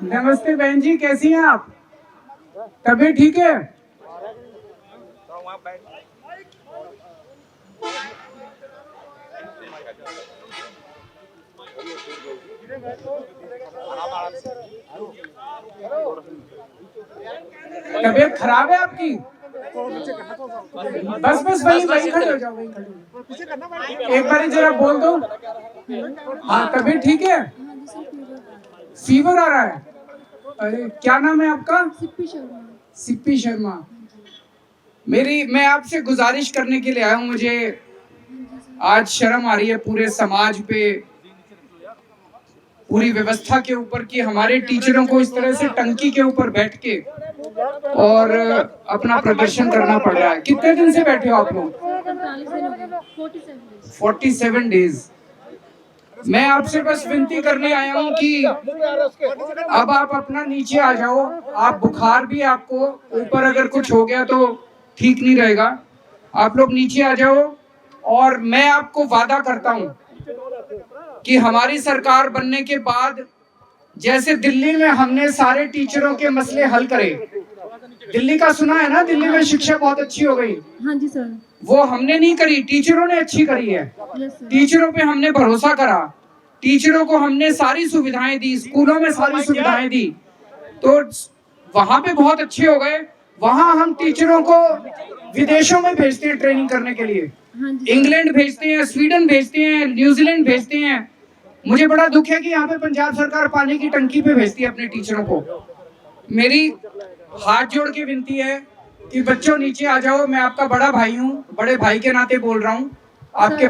नमस्ते बहन जी, कैसी हैं आप? तबीयत ठीक है? तबीयत खराब है आपकी? बस बस वही वही खड़े हो जाओ, वही खड़े हो जाओ। एक बार जरा बोल दो। हाँ, तबीयत ठीक है? फीवर आ रहा है? अरे क्या नाम है आपका? सिप्पी शर्मा। सिप्पी शर्मा। मैं आपसे गुजारिश करने के लिए आया हूँ। मुझे आज शर्म आ रही है पूरे समाज पे, पूरी व्यवस्था के ऊपर कि हमारे टीचरों को इस तरह से टंकी के ऊपर बैठ के और अपना प्रदर्शन करना पड़ रहा है। कितने दिन से बैठे हो आप लोग? 47 डेज। मैं आपसे बस विनती करने आया हूँ कि अब आप अपना नीचे आ जाओ। आप बुखार भी आपको ऊपर अगर कुछ हो गया तो ठीक नहीं रहेगा। आप लोग नीचे आ जाओ और मैं आपको वादा करता हूँ कि हमारी सरकार बनने के बाद जैसे दिल्ली में हमने सारे टीचरों के मसले हल करे। दिल्ली का सुना है ना, दिल्ली में शिक्षा बहुत अच्छी हो गई। हाँ जी सर। वो हमने नहीं करी, टीचरों ने अच्छी करी है। टीचरों पे हमने भरोसा करा, टीचरों को हमने सारी सुविधाएं दी, स्कूलों में सारी सुविधाएं दी, तो वहां पे बहुत अच्छे हो गए। वहां हम टीचरों को विदेशों में भेजते हैं ट्रेनिंग करने के लिए। इंग्लैंड भेजते हैं, स्वीडन भेजते हैं, न्यूजीलैंड भेजते हैं। मुझे बड़ा दुख है कि यहाँ पे पंजाब सरकार पानी की टंकी पे भेजती है अपने टीचरों को। मेरी हाथ जोड़ के विनती है कि बच्चों नीचे आ जाओ। मैं आपका बड़ा भाई हूँ, बड़े भाई के नाते बोल रहा हूँ। आपके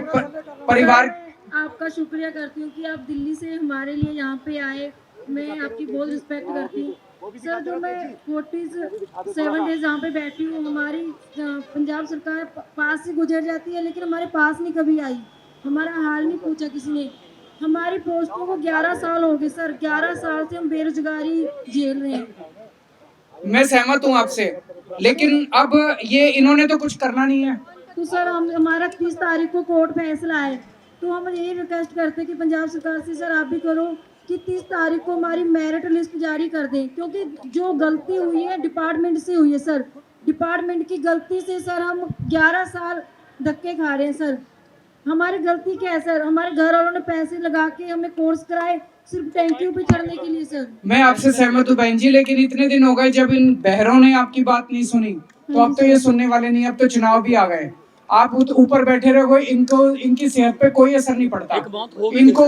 परिवार, आपका शुक्रिया करती हूँ कि आप दिल्ली से हमारे लिए यहाँ पे आए। मैं आपकी बहुत रिस्पेक्ट करती हूँ सर। जो मैं 47 डेज यहाँ पे बैठी हूँ, हमारी पंजाब सरकार पास से गुजर जाती है लेकिन हमारे पास नहीं कभी आई, हमारा हाल नहीं पूछा किसी ने। हमारी पोस्टों को 11 साल हो गए सर, 11 साल से हम बेरोजगारी झेल रहे हैं। मैं सहमत हूँ आपसे, लेकिन अब ये इन्होंने तो कुछ करना नहीं है। तो सर हमारा 30 तारीख को कोर्ट फैसला है, तो हम यही रिक्वेस्ट करते हैं कि पंजाब सरकार से सर आप भी करो कि 30 तारीख को हमारी मेरिट लिस्ट जारी कर दें, क्योंकि जो गलती हुई है डिपार्टमेंट से हुई है सर। डिपार्टमेंट की गलती से सर हम 11 साल धक्के खा रहे हैं सर। हमारी गलती क्या है सर? हमारे घर वालों ने पैसे लगा के हमें कोर्स कराए सिर्फ टैंकियों पे चढ़ने के लिए सर। मैं आपसे सहमत हूँ बहन जी, लेकिन इतने दिन हो गए जब इन बहरों ने आपकी बात नहीं सुनी, तो अब तो ये सुनने वाले नहीं। अब तो चुनाव भी आ गए, आप ऊपर बैठे रहोगे, इनको इनकी सेहत पे कोई असर नहीं पड़ता, इनको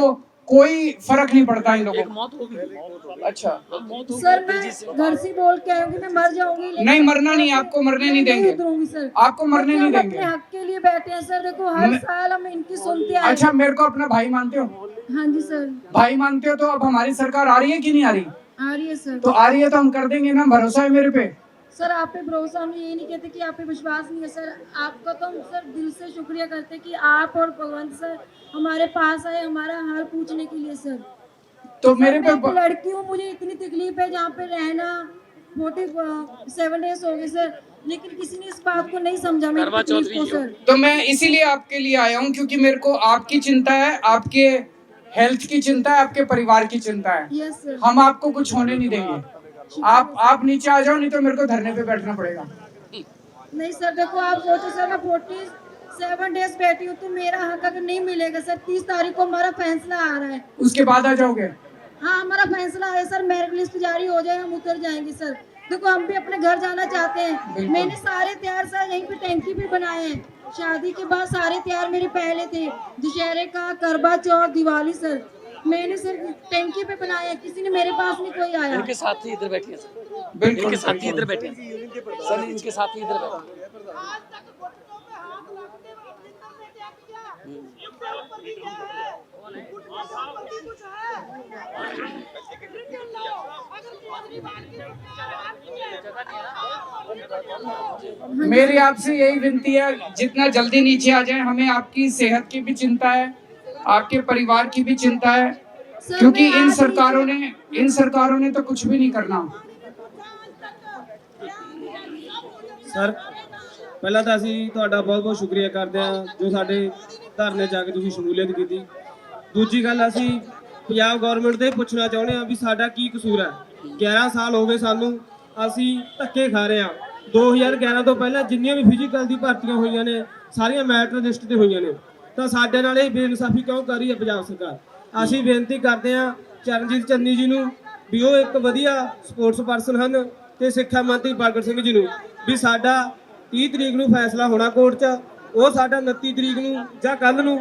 कोई फर्क नहीं पड़ता इन लोगों को। अच्छा सर मैं घर से बोल के आऊंगी मैं मर जाऊंगी, नहीं मरना नहीं, आपको मरने नहीं देंगे सर, आपको मरने नहीं देंगे। अपने हक के लिए बैठे हैं सर। देखो हर साल हम इनकी सुनते आए। अच्छा, मेरे को अपना भाई मानते हो? हाँ जी सर। भाई मानते हो तो अब हमारी सरकार आ रही है कि नहीं आ रही? आ रही है सर। तो आ रही है तो हम कर देंगे ना, भरोसा है मेरे पे। सर आप पे भरोसा, हम ये नहीं कहते कि आप पे विश्वास नहीं है सर। आपका तो हम सर दिल से शुक्रिया करते हैं कि आप और भगवंत सर हमारे पास आए हमारा हाल पूछने के लिए सर। तो मेरे पे लड़की हूँ, मुझे इतनी तकलीफ है जहाँ पे रहना 47 डेज हो गए सर, लेकिन किसी ने इस बात को नहीं समझा मेरी तकलीफ को सर। तो मैं इसीलिए आपके लिए आया हूँ, क्योंकि मेरे को आपकी चिंता है, आपके हेल्थ की चिंता है, आपके परिवार की चिंता है। Yes sir. हम आपको कुछ होने नहीं देंगे। आप नीचे आ जाओ, नहीं तो मेरे को धरने पे बैठना पड़ेगा। नहीं सर, देखो आप सोचो सर, मैं 47 डेज बैठी हूँ तो मेरा हक अगर नहीं मिलेगा सर, 30 तारीख को हमारा फैसला आ रहा है, उसके बाद आ जाओगे? हाँ हमारा फैसला है सर, मेरिट लिस्ट जारी हो जाए हम उतर जाएंगे सर। देखो हम भी अपने घर जाना चाहते हैं। मैंने सारे त्योहार सर यहीं पे टैंकी पे बनाए हैं। शादी के बाद सारे त्योहार मेरे पहले थे, दशहरे का, करवा चौथ, दिवाली सर मैंने सर टैंकी पे बनाया। किसी ने मेरे पास नहीं कोई आया। इनके साथ ही इधर बैठे हैं सर, इनके साथ ही इधर बैठे हैं सर, इनके साथ ही इधर बैठे हैं। मेरी आपसे यही विनती है, जितना जल्दी नीचे आ जाए। हमें आपकी सेहत की भी चिंता है, आपके परिवार की भी चिंता है, क्योंकि इन सरकारों ने तो कुछ भी नहीं करना। सर ਪਹਿਲਾਂ ਤਾਂ ਅਸੀਂ ਤੁਹਾਡਾ ਬਹੁਤ-ਬਹੁਤ ਸ਼ੁਕਰੀਆ ਕਰਦੇ ਹਾਂ ਜੋ ਸਾਡੇ ਧਰਨੇ 'ਚ ਆ ਕੇ ਤੁਸੀਂ ਸ਼ਮੂਲੀਅਤ ਕੀਤੀ। ਦੂਜੀ ਗੱਲ, ਅਸੀਂ ਪੰਜਾਬ ਗਵਰਨਮੈਂਟ ਤੋਂ ਇਹ ਪੁੱਛਣਾ ਚਾਹੁੰਦੇ ਆ ਵੀ ਸਾਡਾ ਕੀ ਕਸੂਰ ਹੈ। 11 ਸਾਲ ਹੋ ਗਏ ਸਾਨੂੰ, ਅਸੀਂ ਧੱਕੇ ਖਾ ਰਹੇ ਹਾਂ। 2011 ਤੋਂ ਪਹਿਲਾਂ ਜਿੰਨੀਆਂ ਵੀ ਫਿਜ਼ੀਕਲ ਦੀ ਭਰਤੀਆਂ ਹੋਈਆਂ ਨੇ ਸਾਰੀਆਂ ਮੈਰਿਟ ਲਿਸਟ ਤੇ ਹੋਈਆਂ ਨੇ, ਤਾਂ ਸਾਡੇ ਨਾਲ ਇਹ ਬੇਇਨਸਾਫੀ ਕਿਉਂ ਕਰ ਰਹੀ ਹੈ ਪੰਜਾਬ ਸਰਕਾਰ। ਅਸੀਂ ਬੇਨਤੀ ਕਰਦੇ ਹਾਂ ਚਰਨਜੀਤ ਚੰਨੀ ਜੀ ਨੂੰ ਵੀ ਉਹ ਇੱਕ ਵਧੀਆ ਸਪੋਰਟਸ ਪਰਸਨ ਹਨ, ਤੇ ਸਿੱਖਿਆ ਮੰਤਰੀ ਪ੍ਰਗਟ ਸਿੰਘ ਜੀ ਨੂੰ ਵੀ ਸਾਡਾ 30 ਤਰੀਕ ਨੂੰ ਫੈਸਲਾ ਹੋਣਾ ਕੋਰਟ 'ਚ, ਉਹ ਸਾਡਾ 29 ਤਰੀਕ ਨੂੰ ਜਾਂ ਕੱਲ੍ਹ ਨੂੰ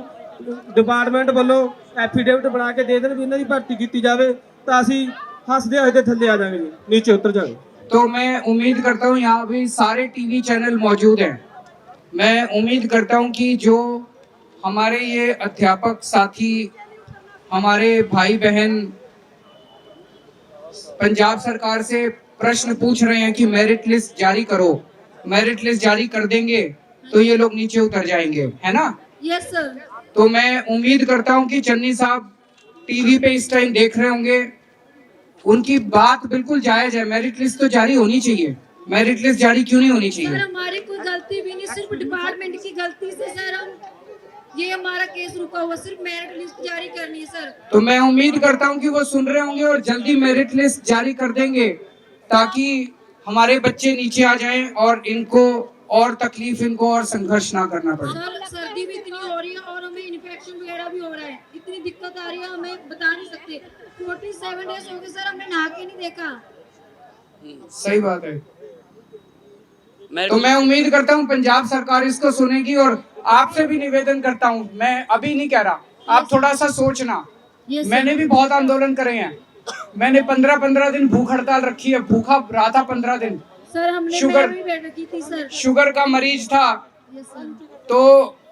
ਡਿਪਾਰਟਮੈਂਟ ਵੱਲੋਂ ਐਫੀਡੇਵਿਟ ਬਣਾ ਕੇ ਦੇ ਦੇਣ ਵੀ ਇਹਨਾਂ ਦੀ ਭਰਤੀ ਕੀਤੀ ਜਾਵੇ, ਤਾਂ ਅਸੀਂ ਹੱਸਦੇ ਹੋਏ ਤੇ ਥੱਲੇ ਆ ਜਾਵਾਂਗੇ ਜੀ, नीचे उतर जाएंगे। तो मैं उम्मीद करता हूँ यहाँ भी सारे टीवी चैनल मौजूद हैं। मैं उम्मीद करता हूँ कि जो हमारे ये अध्यापक साथी, हमारे भाई बहन पंजाब सरकार से प्रश्न पूछ रहे हैं कि मेरिट लिस्ट जारी करो, मेरिट लिस्ट जारी कर देंगे तो ये लोग नीचे उतर जाएंगे, है ना। Yes sir. तो मैं उम्मीद करता हूँ कि चन्नी साहब टीवी पे इस टाइम देख रहे होंगे, उनकी बात बिल्कुल जायज है। मेरिट लिस्ट तो जारी होनी चाहिए, मेरिट लिस्ट जारी क्यों नहीं होनी सर चाहिए। हमारी कोई गलती भी नहीं, सिर्फ डिपार्टमेंट की गलती से सर हम ये हमारा केस रुका हुआ, सिर्फ मेरिट लिस्ट जारी करनी है सर। तो मैं उम्मीद करता हूँ कि वो सुन रहे होंगे और जल्दी मेरिट लिस्ट जारी कर देंगे, ताकि हमारे बच्चे नीचे आ जाएं और इनको और तकलीफ, इनको और संघर्ष ना करना पड़े। सर सर्दी भी इतनी हो रही है और हमें इन्फेक्शन वगैरह भी हो रहा है, इतनी दिक्कत आ रही है हमें बता नहीं सकते। 47 डेज हो गए सर, हमने नहा के नहीं देखा। सही बात है। तो मैं उम्मीद करता हूँ पंजाब सरकार इसको सुनेगी, और आपसे भी निवेदन करता हूँ, मैं अभी नहीं कह रहा, आप थोड़ा सा सोचना। मैंने भी बहुत आंदोलन करे हैं, मैंने 15-15 दिन भूख हड़ताल रखी है, भूखा रहा था 15 दिन। सर हमने शुगर- भी बैठ रखी थी सर। शुगर का मरीज था। Yes sir. तो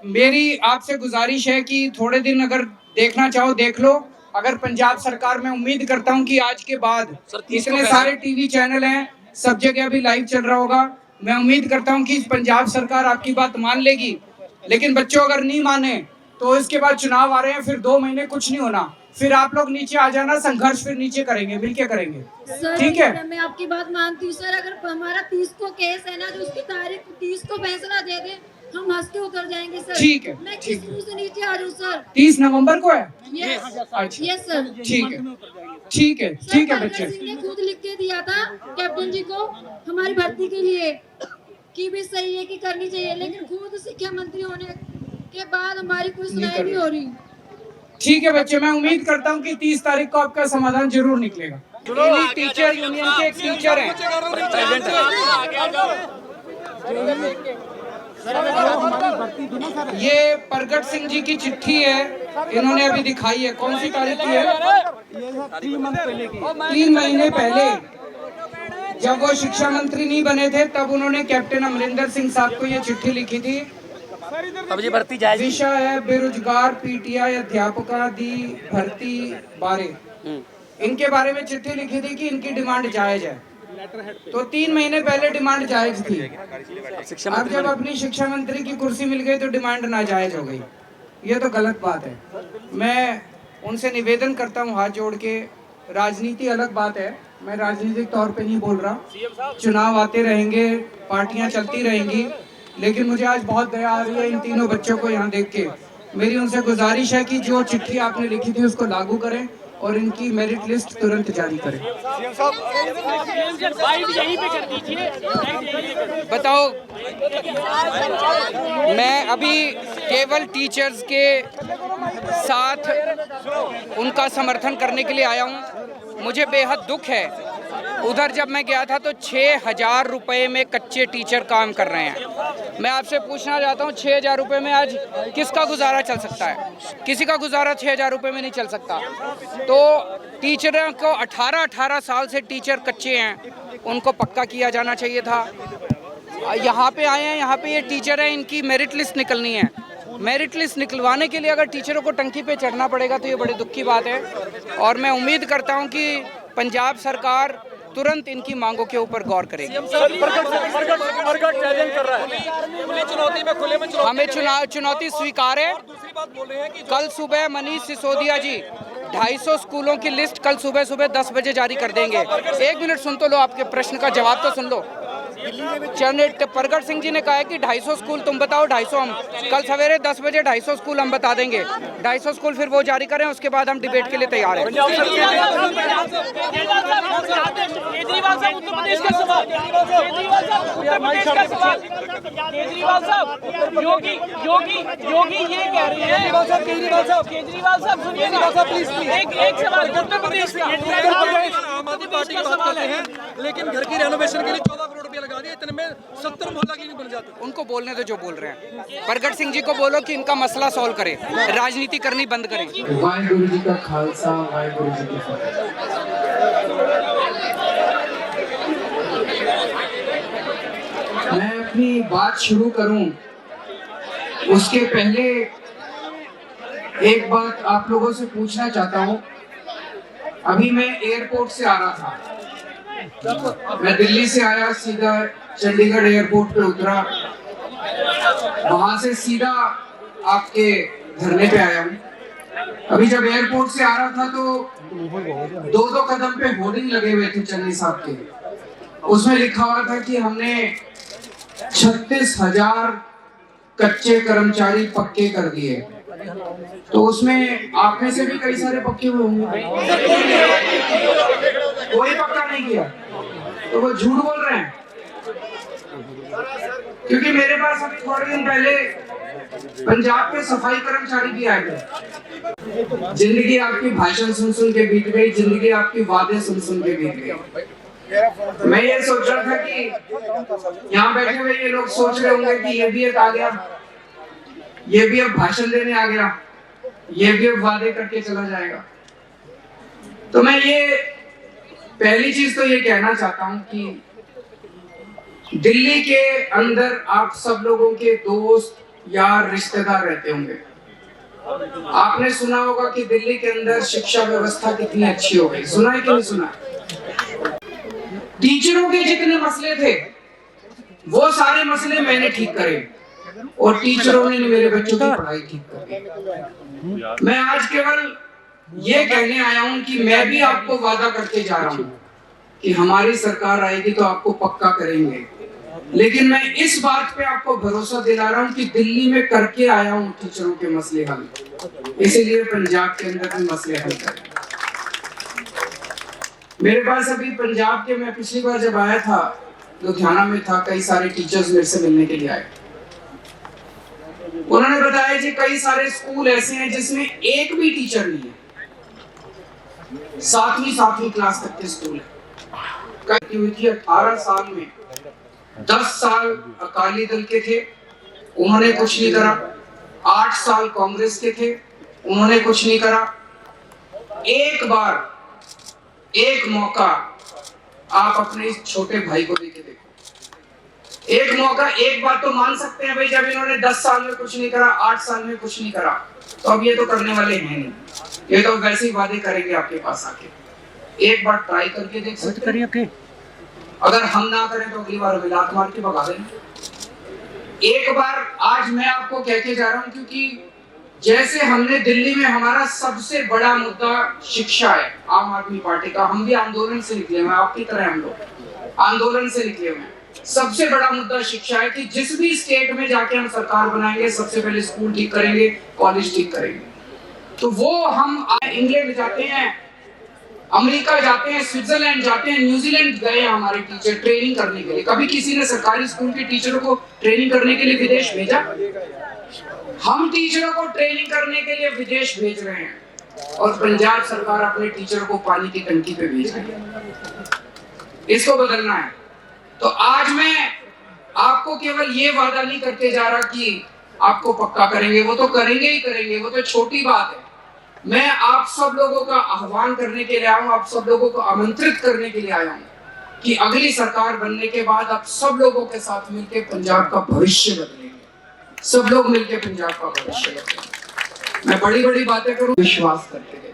मेरी आपसे गुजारिश है कि थोड़े दिन अगर देखना चाहो देख लो। अगर पंजाब सरकार, मैं उम्मीद करता हूँ कि आज के बाद इतने सारे टीवी चैनल हैं, सब जगह अभी लाइव चल रहा होगा, मैं उम्मीद करता हूँ कि पंजाब सरकार आपकी बात मान लेगी। लेकिन बच्चों अगर नहीं माने तो इसके बाद चुनाव आ रहे हैं, फिर 2 महीने कुछ नहीं होना, फिर आप लोग नीचे आ जाना, संघर्ष फिर नीचे करेंगे, मिलके करेंगे, सर ठीक है। मैं आपकी बात मानती हूँ सर, अगर हमारा 30 को केस है ना, जो उसकी तारीख 30 को फैसला दे दे, हम हंस के उतर जाएंगे सर। ठीक है, मैं किस मुंह से नीचे आ जाऊँ सर। 30 नवंबर को है। यस अच्छा, यस सर। ठीक है, ठीक है, सर ठीक है भगत बच्चे। सिंह ने खुद लिख के दिया था कैप्टन जी को हमारी भर्ती के लिए कि भी सही है कि करनी चाहिए, लेकिन खुद शिक्षा मंत्री होने के बाद हमारी कोई सुनाई नहीं हो रही। ठीक है बच्चे, मैं उम्मीद करता हूँ कि 30 तारीख को आपका समाधान जरूर निकलेगा। इन्हीं टीचर यूनियन के एक टीचर हैं, ये प्रगट सिंह जी की चिट्ठी है, इन्होंने अभी दिखाई है। कौन सी तारीख की है? 3 महीने पहले जब वो शिक्षा मंत्री नहीं बने थे, तब उन्होंने कैप्टन अमरिंदर सिंह साहब को ये चिट्ठी लिखी थी। अब ये भर्ती जायज नहीं। विषय है बेरोजगार पीटीआई अध्यापका दी भर्ती बारे। इनके बारे में चिट्ठी लिखी थी कि इनकी डिमांड जायज है। तो 3 महीने पहले डिमांड जायज थी, शिक्षा अब मंत्री जब अपनी शिक्षा मंत्री की कुर्सी मिल गई तो डिमांड नाजायज हो गई। ये तो गलत बात है। मैं उनसे निवेदन करता हूँ हाथ जोड़ के, राजनीति अलग बात है, मैं राजनीतिक तौर पे नहीं बोल रहा, चुनाव आते रहेंगे, पार्टियां चलती रहेंगी, लेकिन मुझे आज बहुत दया आ रही है इन तीनों बच्चों को यहाँ देख के। मेरी उनसे गुजारिश है कि जो चिट्ठी आपने लिखी थी उसको लागू करें और इनकी मेरिट लिस्ट तुरंत जारी करें। बताओ, मैं अभी केवल टीचर्स के साथ उनका समर्थन करने के लिए आया हूँ। मुझे बेहद दुख है, उधर जब मैं गया था तो 6,000 रुपये में कच्चे टीचर काम कर रहे हैं। मैं आपसे पूछना चाहता हूँ, 6,000 रुपये में आज किसका गुजारा चल सकता है? किसी का गुजारा 6,000 रुपये में नहीं चल सकता। तो टीचरों को 18 साल से टीचर कच्चे हैं, उनको पक्का किया जाना चाहिए था। यहाँ पे आए हैं, यहाँ पे ये टीचर हैं, इनकी मेरिट लिस्ट निकलनी है। मेरिट लिस्ट निकलवाने के लिए अगर टीचरों को टंकी पे चढ़ना पड़ेगा तो ये बड़ी दुख की बात है। और मैं उम्मीद करता हूँ कि पंजाब सरकार तुरंत इनकी मांगों के ऊपर गौर करेगी। हमें चुनौती स्वीकार है। कल सुबह मनीष सिसोदिया जी 250 स्कूलों की लिस्ट कल सुबह 10 बजे जारी कर देंगे। 1 मिनट सुन तो लो, आपके प्रश्न का जवाब तो सुन लो। प्रगट सिंह जी ने कहा है कि 250 स्कूल तुम बताओ, 250 हम कल सवेरे 10 बजे 250 स्कूल हम बता देंगे। 250 स्कूल फिर वो जारी करें, उसके बाद हम डिबेट के लिए तैयार हैं। केजरीवाल साहब उत्तर प्रदेश का सवाल, केजरीवाल साहब योगी ये कह रहे हैं, केजरीवाल साहब सुनिए प्लीज एक सवाल उत्तर प्रदेश का, आम आदमी पार्टी की बात करते हैं, लेकिन घर की रेनोवेशन के लिए 14 करोड़ रुपया लगा दिए, इतने में 70 मोहल्ला की नहीं बन जाते। उनको बोलने दो जो बोल रहे हैं। प्रगट सिंह जी को बोलो कि इनका मसला सॉल्व करें, राजनीति करनी बंद करें। वाहिगुरु जी का खालसा, वाहिगुरु जी की फतेह। मैं अपनी बात शुरू करूं उसके पहले एक बात आप लोगों से पूछना चाहता हूं। अभी मैं एयरपोर्ट से आ रहा था, मैं दिल्ली से आया, सीधा चंडीगढ़ एयरपोर्ट पे उतरा, वहां से सीधा आपके धरने पे आया हूँ। अभी जब एयरपोर्ट से आ रहा था तो 2-2 कदम पे होर्डिंग लगे हुए थे चन्नी साहब के, उसमें लिखा हुआ था कि हमने 36,000 कच्चे कर्मचारी पक्के कर दिए। तो उसमें आप में से भी कई सारे पक्के हुए होंगे, कोई पक्का नहीं किया तो वो झूठ बोल रहे हैं। क्योंकि मेरे पास अभी थोड़े दिन पहले पंजाब के सफाई कर्मचारी भी आए थे। जिंदगी आपकी भाषण सुन सुन के बीत गई, जिंदगी आपकी वादे सुन सुन के बीत गई। मैं ये सोच रहा था कि यहाँ बैठे हुए ये लोग सोच रहे होंगे कि ये भी एक आ गया, ये भी अब भाषण देने आ गया, ये भी अब वादे करके चला जाएगा। तो मैं ये पहली चीज तो ये कहना चाहता हूं कि दिल्ली के अंदर आप सब लोगों के दोस्त यार रिश्तेदार रहते होंगे। आपने सुना होगा कि दिल्ली के अंदर शिक्षा व्यवस्था कितनी अच्छी हो गई, सुना है कि नहीं सुना? टीचरों के जितने मसले थे वो सारे मसले मैंने ठीक करे और टीचरों ने मेरे बच्चों की पढ़ाई ठीक कर। मैं आज केवल ये कहने आया हूं कि मैं भी आपको वादा करके जा रहा हूं कि हमारी सरकार आएगी तो आपको पक्का करेंगे। लेकिन मैं इस बात पे आपको भरोसा दिला रहा हूं कि दिल्ली में करके आया हूं टीचरों के मसले हल, इसीलिए पंजाब के अंदर भी मसले हल करें। मेरे पास अभी पंजाब के, मैं पिछली बार जब आया था लुधियाना में था, कई सारे टीचर्स मेरे से मिलने के लिए आए। उन्होंने बताया जी कई सारे स्कूल ऐसे हैं जिसमें एक भी टीचर नहीं है, 7वीं क्लास तक के स्कूल है। कई हुई थी 18 साल में 10 साल अकाली दल के थे, उन्होंने कुछ नहीं करा। 8 साल कांग्रेस के थे, उन्होंने कुछ नहीं करा। एक बार, एक मौका आप अपने इस छोटे भाई को देके देखो। एक मौका, एक बात तो मान सकते हैं भाई, जब इन्होंने 10 साल में कुछ नहीं करा, 8 साल में कुछ नहीं करा, तो अब ये तो करने वाले हैं नहीं, ये तो वैसे ही वादे करेंगे आपके पास आके। एक बार ट्राई करके देख सकते हैं। अगर हम ना करें तो अगली बार लात मार के भगा देंगे। एक बार आज मैं आपको कह के जा रहा हूं, क्योंकि जैसे हमने दिल्ली में, हमारा सबसे बड़ा मुद्दा शिक्षा है आम आदमी पार्टी का, हम भी आंदोलन से निकले हुए, आपकी तरह हम लोग आंदोलन से निकले हुए हैं। सबसे बड़ा मुद्दा शिक्षा है कि जिस भी स्टेट में जाके हम सरकार बनाएंगे, सबसे पहले स्कूल ठीक करेंगे, कॉलेज ठीक करेंगे। तो वो हम इंग्लैंड जाते हैं, अमेरिका जाते हैं, स्विट्जरलैंड जाते हैं, न्यूजीलैंड गए हमारे टीचर ट्रेनिंग करने के लिए। कभी किसी ने सरकारी स्कूल के टीचरों को ट्रेनिंग करने के लिए विदेश भेजा? हम टीचरों को ट्रेनिंग करने के लिए विदेश भेज रहे हैं और पंजाब सरकार अपने टीचरों को पानी की टंकी पे भेज रही है। इसको बदलना है। तो आज मैं आपको केवल ये वादा नहीं करके जा रहा कि आपको पक्का करेंगे, वो तो करेंगे ही करेंगे, वो तो छोटी बात है। मैं आप सब लोगों का आह्वान करने के लिए आया हूं, आप सब लोगों को आमंत्रित करने के लिए आया हूं कि अगली सरकार बनने के बाद आप सब लोगों के साथ मिलकर पंजाब का भविष्य बदलेंगे, सब लोग मिलकर पंजाब का भविष्य बदलेंगे। मैं बड़ी बड़ी बातें करूं, विश्वास करके